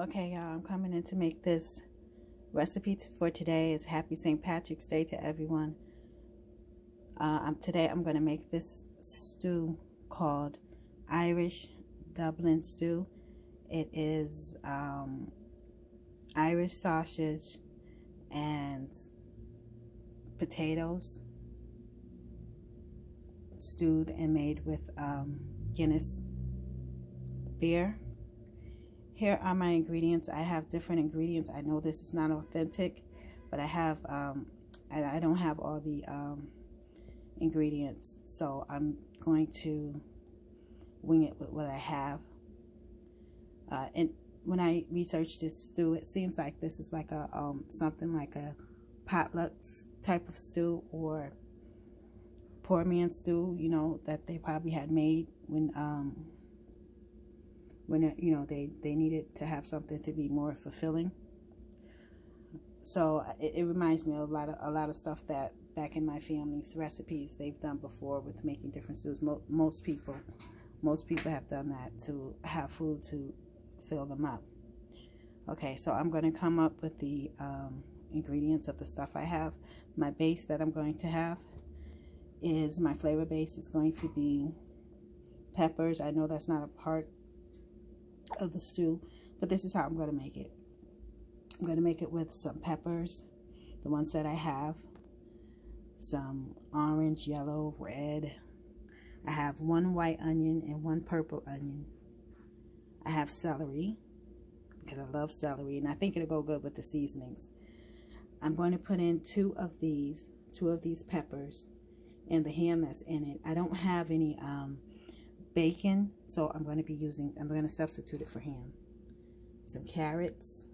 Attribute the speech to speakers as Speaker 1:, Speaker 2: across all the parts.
Speaker 1: Okay, y'all, I'm coming in to make this recipe for today. Is Happy St. Patrick's Day to everyone. Today I'm going to make this stew called Irish Dublin stew. It is Irish sausage and potatoes stewed and made with Guinness beer. Here are my ingredients. I have different ingredients. I know this is not authentic, but I have I don't have all the ingredients, so I'm going to wing it with what I have. And when I researched this stew, it seems like this is like a something like a potluck type of stew or poor man stew, you know, that they probably had made when you know they needed to have something to be more fulfilling. So it reminds me of a lot of stuff that back in my family's recipes they've done before with making different stews. Most people have done that to have food to fill them up. Okay, so I'm going to come up with the ingredients of the stuff I have. My base that I'm going to have is, my flavor base is going to be peppers. I know that's not a part of the stew, but this is how I'm going to make it. I'm going to make it with some peppers, the ones that I have, some orange, yellow, red. I have one white onion and one purple onion. I have celery because I love celery and I think it'll go good with the seasonings. I'm going to put in two of these peppers and the ham that's in it. I don't have any bacon, so I'm going to substitute it for ham. Some carrots,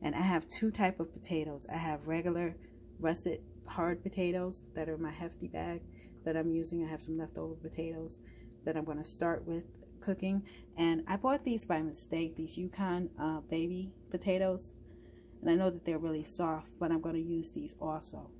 Speaker 1: and I have two type of potatoes. I have regular russet hard potatoes that are my hefty bag that I'm using. I have some leftover potatoes that I'm going to start with cooking, and I bought these by mistake, these Yukon baby potatoes, and I know that they're really soft, but I'm going to use these also.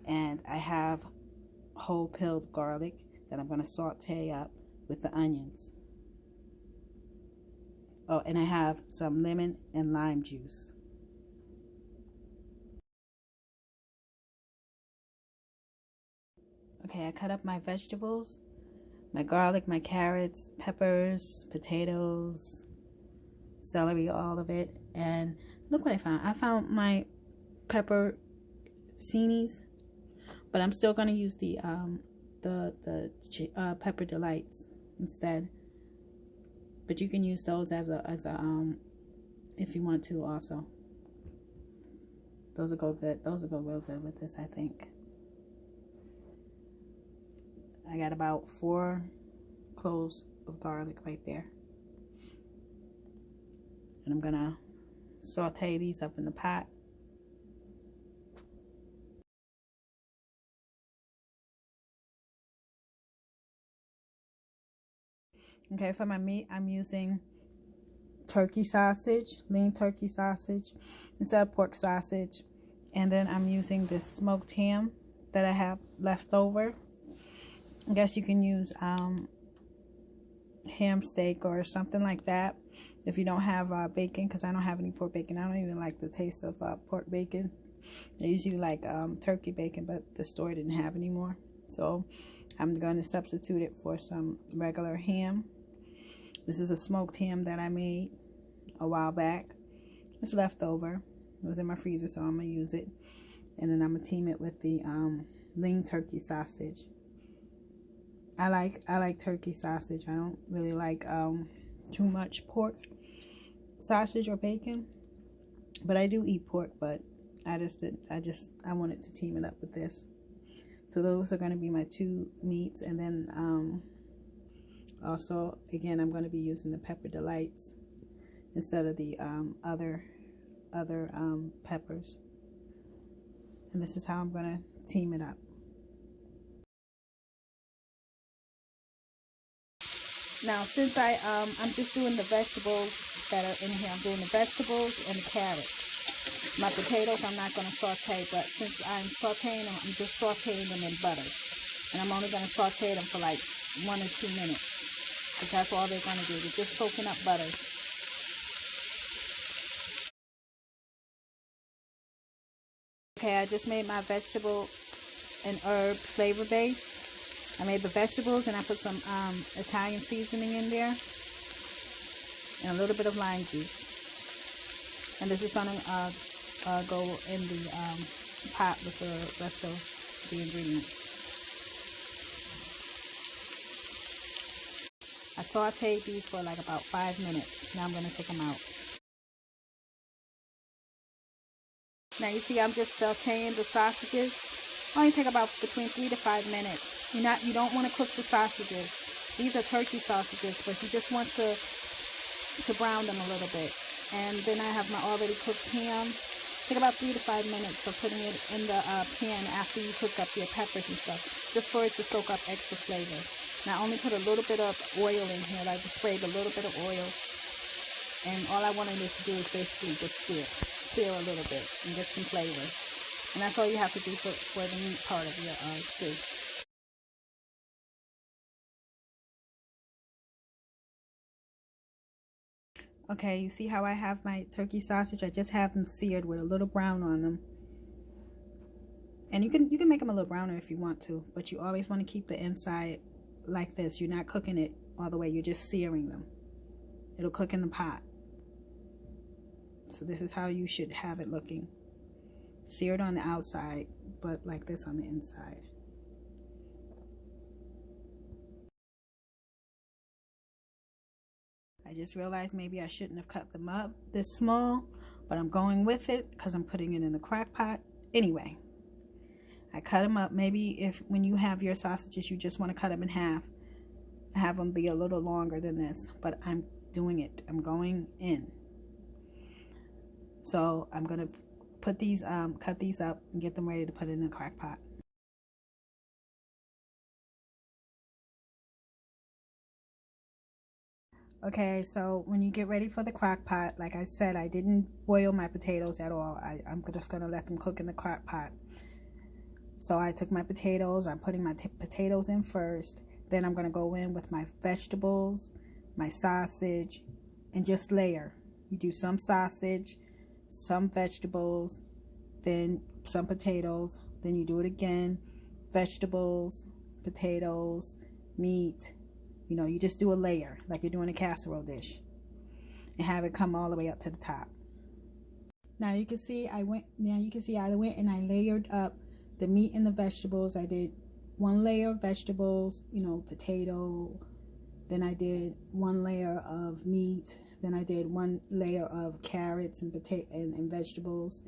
Speaker 1: And I have whole peeled garlic that I'm going to saute up with the onions. Oh, and I have some lemon and lime juice. Okay, I cut up my vegetables, my garlic, my carrots, peppers, potatoes, celery, all of it. And look what I found. I found my pepper cinis, but I'm still going to use the pepper delights instead. But you can use those as a if you want to also. Those will go good. Those will go real good with this, I think. I got about 4 cloves of garlic right there. And I'm gonna saute these up in the pot. Okay, for my meat, I'm using turkey sausage, lean turkey sausage instead of pork sausage. And then I'm using this smoked ham that I have left over. I guess you can use ham steak or something like that if you don't have bacon, because I don't have any pork bacon. I don't even like the taste of pork bacon. I usually like turkey bacon, but the store didn't have any more. So I'm going to substitute it for some regular ham. This is a smoked ham that I made a while back. It's left over. It was in my freezer, so I'm going to use it. And then I'm going to team it with the lean turkey sausage. I like turkey sausage. I don't really like too much pork sausage or bacon. But I do eat pork, but I wanted to team it up with this. So those are going to be my 2 meats, and then also, again, I'm going to be using the pepper delights instead of the other peppers. And this is how I'm going to team it up. Now, since I'm just doing the vegetables that are in here, I'm doing the vegetables and the carrots. My potatoes I'm not going to saute, but since I'm sauteing them, I'm just sauteing them in butter. And I'm only going to saute them for like 1 or 2 minutes. because that's all they're going to do. They're just soaking up butter. Okay, I just made my vegetable and herb flavor base. I made the vegetables and I put some Italian seasoning in there and a little bit of lime juice. And this is gonna go in the pot with the rest of the ingredients. I sauteed these for like about 5 minutes. Now I'm gonna take them out. Now you see I'm just sauteing the sausages. Only take about between 3 to 5 minutes. You don't want to cook the sausages. These are turkey sausages, but you just want to brown them a little bit. And then I have my already cooked ham. Take about 3 to 5 minutes for putting it in the pan after you cook up your peppers and stuff, just for it to soak up extra flavor. Now I only put a little bit of oil in here. I just sprayed a little bit of oil, and all I wanted it to do is basically just sear a little bit and get some flavor. And that's all you have to do for the meat part of your stew. Okay, you see how I have my turkey sausage? I just have them seared with a little brown on them. And you can make them a little browner if you want to, but you always want to keep the inside like this. You're not cooking it all the way, you're just searing them. It'll cook in the pot. So this is how you should have it looking. Seared on the outside, but like this on the inside. I just realized maybe I shouldn't have cut them up this small, but I'm going with it because I'm putting it in the crock pot. Anyway, I cut them up. Maybe when you have your sausages, you just want to cut them in half. Have them be a little longer than this, but I'm doing it. I'm going in. So I'm going to put these, cut these up and get them ready to put in the crock pot. Okay, so when you get ready for the crock pot, like I said, I didn't boil my potatoes at all. I'm just going to let them cook in the crock pot. So I took my potatoes, I'm putting my potatoes in first. Then I'm going to go in with my vegetables, my sausage, and just layer. You do some sausage, some vegetables, then some potatoes, then you do it again, vegetables, potatoes, meat. You know, you just do a layer like you're doing a casserole dish and have it come all the way up to the top. Now you can see I went and I layered up the meat and the vegetables. I did one layer of vegetables, you know, potato, then I did one layer of meat, then I did one layer of carrots and potato and vegetables.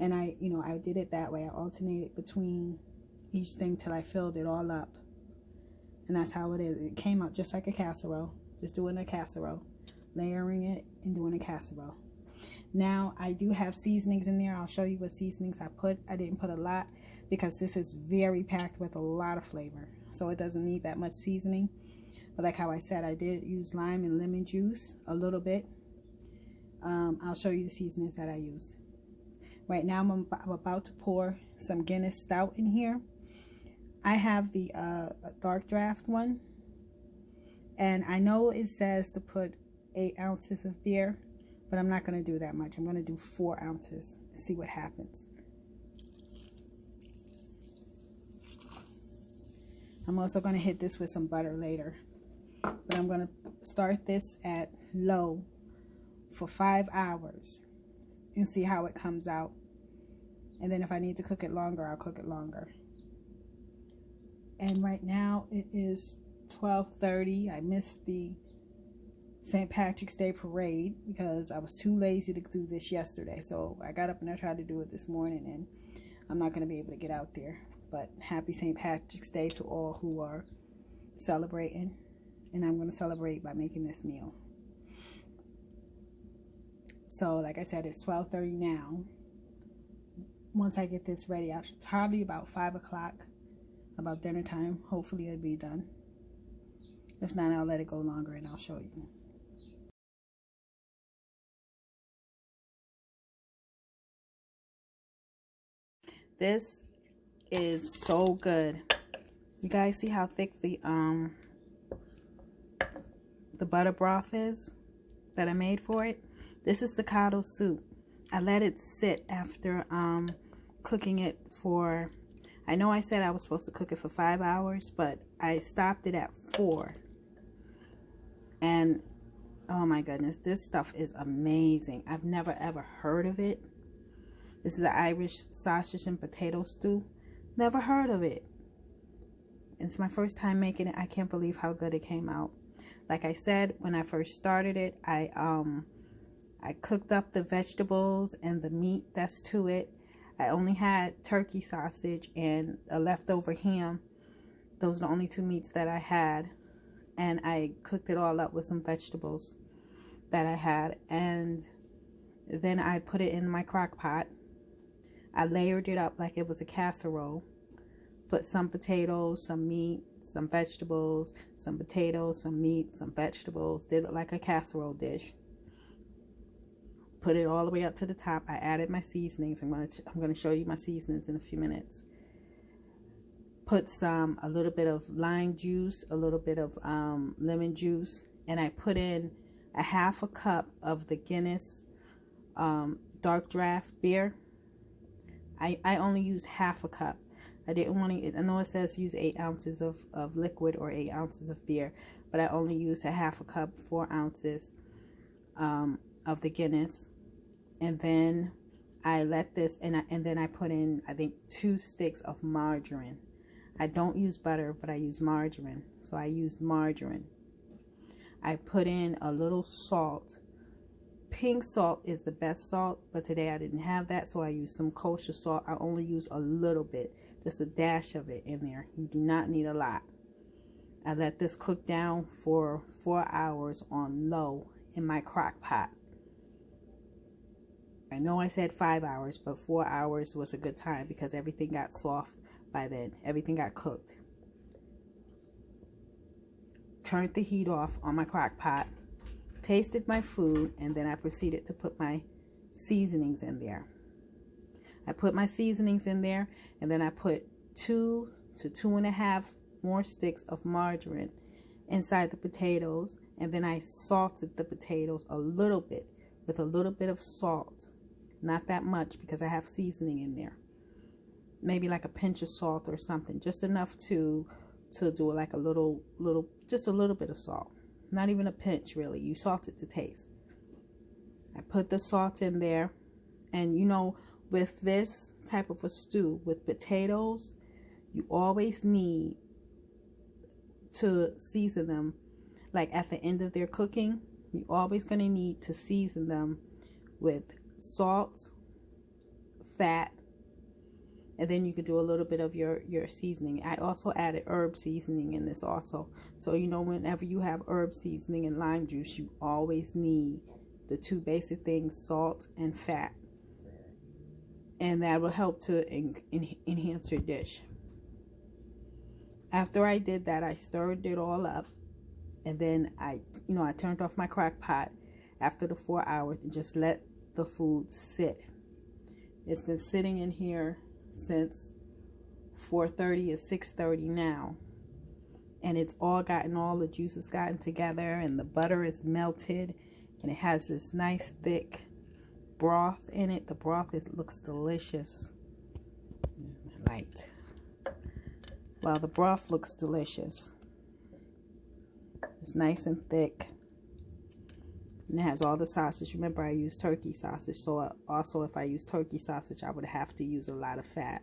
Speaker 1: And I did it that way. I alternated between each thing till I filled it all up. And that's how it is. It came out just like a casserole. Just doing a casserole. Layering it and doing a casserole. Now, I do have seasonings in there. I'll show you what seasonings I put. I didn't put a lot because this is very packed with a lot of flavor. So it doesn't need that much seasoning. But like how I said, I did use lime and lemon juice a little bit. I'll show you the seasonings that I used. Right now, I'm about to pour some Guinness Stout in here. I have the dark draft one. And I know it says to put 8 ounces of beer, but I'm not going to do that much. I'm going to do 4 ounces and see what happens. I'm also going to hit this with some butter later. But I'm going to start this at low for 5 hours and see how it comes out. And then if I need to cook it longer, I'll cook it longer. And right now it is 12:30. I missed the St. Patrick's Day parade because I was too lazy to do this yesterday. So I got up and I tried to do it this morning, and I'm not going to be able to get out there. But happy St. Patrick's Day to all who are celebrating. And I'm going to celebrate by making this meal. So like I said, it's 12:30 now. Once I get this ready, probably about 5 o'clock, about dinner time. Hopefully it'll be done. If not, I'll let it go longer and I'll show you. This is so good. You guys see how thick the butter broth is that I made for it? This is the Coddle soup. I let it sit after cooking it for, I know I said I was supposed to cook it for 5 hours, but I stopped it at 4. And oh my goodness, this stuff is amazing. I've never ever heard of it. This is an Irish sausage and potato stew. Never heard of it. It's my first time making it. I can't believe how good it came out. Like I said, when I first started it, I cooked up the vegetables and the meat that's to it. I only had turkey sausage and a leftover ham. Those are the only 2 meats that I had. And I cooked it all up with some vegetables that I had. And then I put it in my crock pot. I layered it up like it was a casserole. Put some potatoes, some meat, some vegetables, some potatoes, some meat, some vegetables. Did it like a casserole dish. Put it all the way up to the top. I added my seasonings. I'm going to show you my seasonings in a few minutes. Put a little bit of lime juice, a little bit of lemon juice, and I put in a 1/2 cup of the Guinness dark draft beer. I only use 1/2 cup. I didn't want to, I know it says use 8 ounces of liquid or 8 ounces of beer, but I only used a 1/2 cup, 4 ounces of the Guinness. And then I let this, and then I put in, I think, 2 sticks of margarine. I don't use butter, but I use margarine. So I used margarine. I put in a little salt. Pink salt is the best salt, but today I didn't have that, so I used some kosher salt. I only use a little bit, just a dash of it in there. You do not need a lot. I let this cook down for 4 hours on low in my crock pot. I know I said 5 hours, but 4 hours was a good time because everything got soft by then. Everything got cooked. Turned the heat off on my crock pot. Tasted my food, and then I proceeded to put my seasonings in there. I put my seasonings in there, and then I put 2 to 2.5 more sticks of margarine inside the potatoes, and then I salted the potatoes a little bit with a little bit of salt. Not that much because I have seasoning in there. Maybe like a pinch of salt or something, just enough to do like a little, just a little bit of salt. Not even a pinch, really. You salt it to taste. I put the salt in there, and you know, with this type of a stew with potatoes, you always need to season them. Like at the end of their cooking, you're always going to need to season them with salt, fat, and then you could do a little bit of your seasoning. I also added herb seasoning in this also. So you know, whenever you have herb seasoning and lime juice, you always need the 2 basic things, salt and fat. And that will help to enhance your dish. After I did that, I stirred it all up, and then I turned off my crock pot after the 4 hours and just let the food sit. It's been sitting in here since 4:30 or 6:30 now, and it's all the juices gotten together, and the butter is melted, and it has this nice thick broth in it. The broth looks delicious. Light. Well, the broth looks delicious. It's nice and thick. And it has all the sausage. Remember, I used turkey sausage. So also, if I use turkey sausage, I would have to use a lot of fat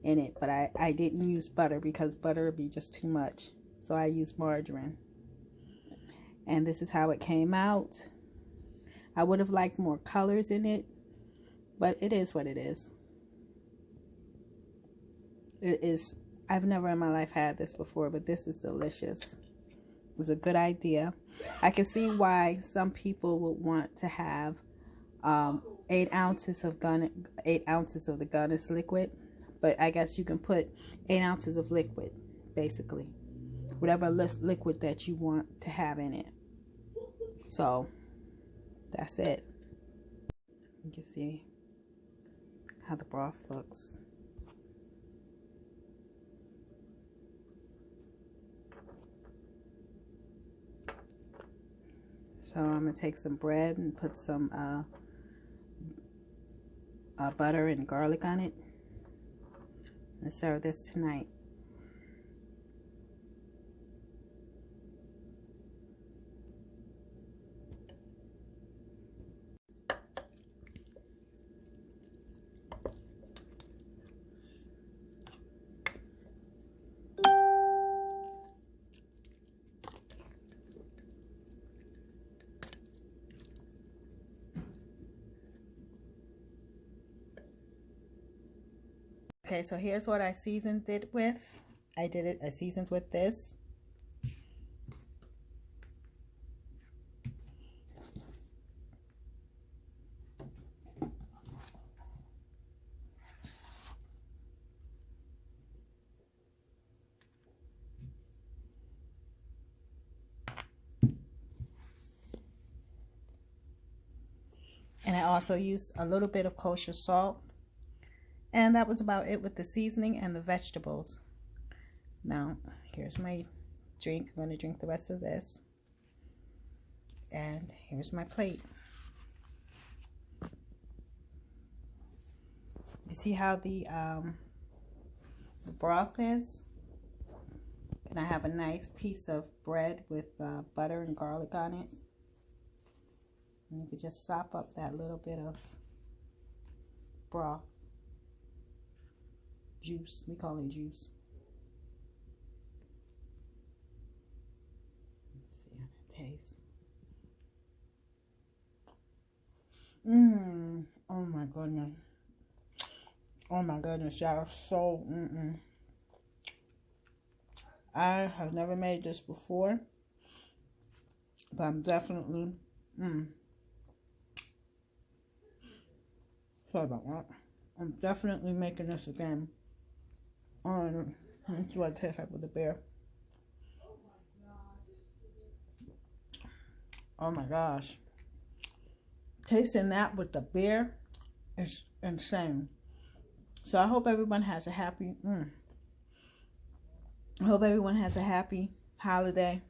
Speaker 1: in it. But I didn't use butter because butter would be just too much. So I used margarine. And this is how it came out. I would have liked more colors in it, but it is what it is. It is. I've never in my life had this before, but this is delicious. It was a good idea. I can see why some people would want to have 8 ounces of the Guinness liquid, but I guess you can put 8 ounces of liquid, basically, whatever liquid that you want to have in it. So that's it. You can see how the broth looks. So I'm going to take some bread and put some butter and garlic on it. and serve this tonight. Okay, so here's what I seasoned it with. I seasoned with this. And I also used a little bit of kosher salt. And that was about it with the seasoning and the vegetables. Now, here's my drink. I'm going to drink the rest of this. And here's my plate. You see how the broth is? And I have a nice piece of bread with butter and garlic on it. And you could just sop up that little bit of broth. Juice. We call it juice. Let's see how that tastes. Oh my goodness. Oh my goodness, y'all. So, I have never made this before. But I'm definitely, sorry about that. I'm definitely making this again. Let's see what it tastes like with the beer. Oh my gosh. Tasting that with the beer is insane. So I hope everyone has a happy, holiday.